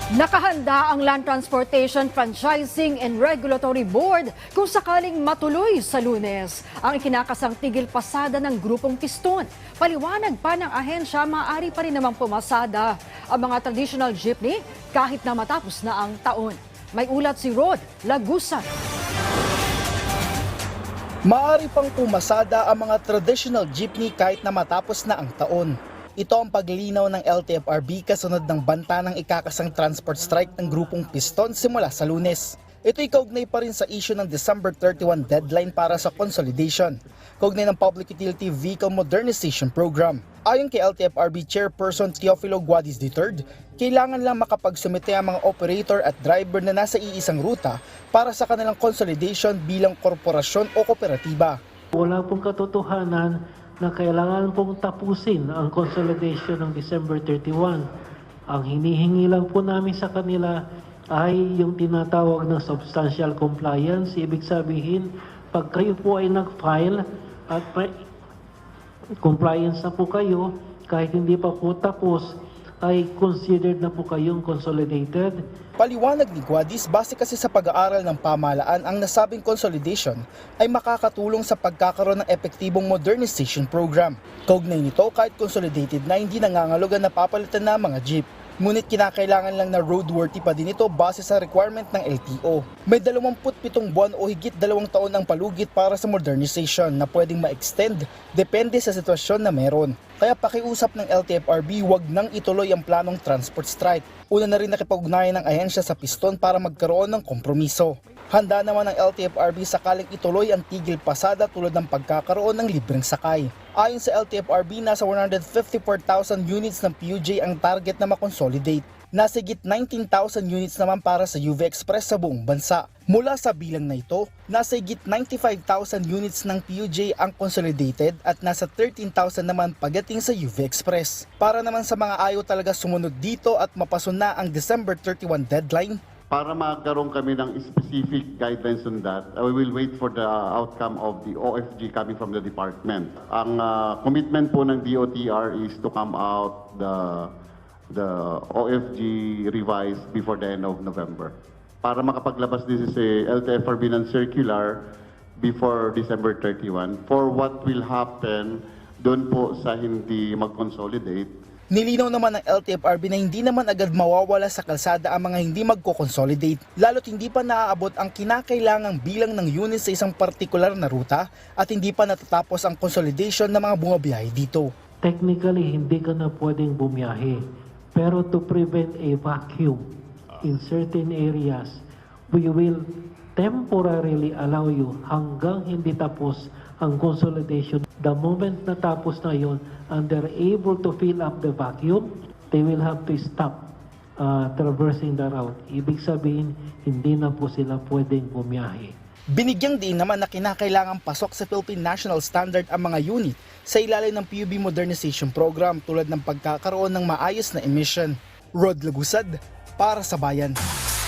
Nakahanda ang Land Transportation Franchising and Regulatory Board kung sakaling matuloy sa Lunes ang ikinakasang tigil pasada ng grupong Piston. Paliwanag pa ng ahensya, maaari pa rin namang pumasada ang mga traditional jeepney kahit na matapos na ang taon. May ulat si Rod Lagusan. Maaari pang pumasada ang mga traditional jeepney kahit na matapos na ang taon. Ito ang paglilinaw ng LTFRB kasunod ng banta ng ikakasang transport strike ng grupong Piston simula sa Lunes. Ito'y kaugnay pa rin sa issue ng December 31 deadline para sa consolidation, kaugnay ng Public Utility Vehicle Modernization Program. Ayon kay LTFRB Chairperson Teofilo Guadis III, kailangan lang makapagsumite ang mga operator at driver na nasa iisang ruta para sa kanilang consolidation bilang korporasyon o kooperatiba. Wala pong katotohanan na kailangan pong tapusin ang consolidation ng December 31. Ang hinihingi lang po namin sa kanila ay yung tinatawag na substantial compliance. Ibig sabihin, pag kayo po ay nag-file at compliance na po kayo, kahit hindi pa po tapos, ay considered na po kayong consolidated. Paliwanag ni Guadis, base kasi sa pag-aaral ng pamahalaan, ang nasabing consolidation ay makakatulong sa pagkakaroon ng epektibong modernization program. Kaugnay nito, kahit consolidated na, hindi nangangahulugan na papalitan na mga jeep. Ngunit kinakailangan lang na roadworthy pa din ito base sa requirement ng LTO. May 27 buwan o higit 2 taon ang palugit para sa modernization na pwedeng ma-extend depende sa sitwasyon na meron. Kaya pakiusap ng LTFRB, wag nang ituloy ang planong transport strike. Una na rin nakipag-ugnayan ng ahensya sa Piston para magkaroon ng kompromiso. Handa naman ng LTFRB sakaling ituloy ang tigil pasada tulad ng pagkakaroon ng libreng sakay. Ayon sa LTFRB, nasa 154,000 units ng PUJ ang target na makonsolidate. Nasa higit 19,000 units naman para sa UV Express sa buong bansa. Mula sa bilang na ito, nasa higit 95,000 units ng PUJ ang consolidated at nasa 13,000 naman pagdating sa UV Express. Para naman sa mga ayaw talaga sumunod dito at mapasun na ang December 31 deadline, para magkaroon kami ng specific guidelines on that, we will wait for the outcome of the OFG coming from the department. Ang commitment po ng DOTR is to come out the OFG revised before the end of November. Para makapaglabas din si LTFRB ng circular before December 31 for what will happen doon po sa hindi mag-consolidate. nilinaw naman ng LTFRB na hindi naman agad mawawala sa kalsada ang mga hindi magko-consolidate, lalo't hindi pa naaabot ang kinakailangang bilang ng units sa isang partikular na ruta at hindi pa natatapos ang consolidation ng mga bumabiyahe dito. Technically, hindi ka na pwedeng bumiyahe. Pero to prevent a vacuum in certain areas, we will temporarily allow you hanggang hindi tapos ang consolidation. The moment na tapos na yun and they're able to fill up the vacuum, they will have to stop traversing the route. Ibig sabihin, hindi na po sila pwedeng bumiyahe. Binigyang diin naman na kinakailangang pasok sa Philippine National Standard ang mga unit sa ilalim ng PUB Modernization Program tulad ng pagkakaroon ng maayos na emission. Rod Lagusad, para sa Bayan.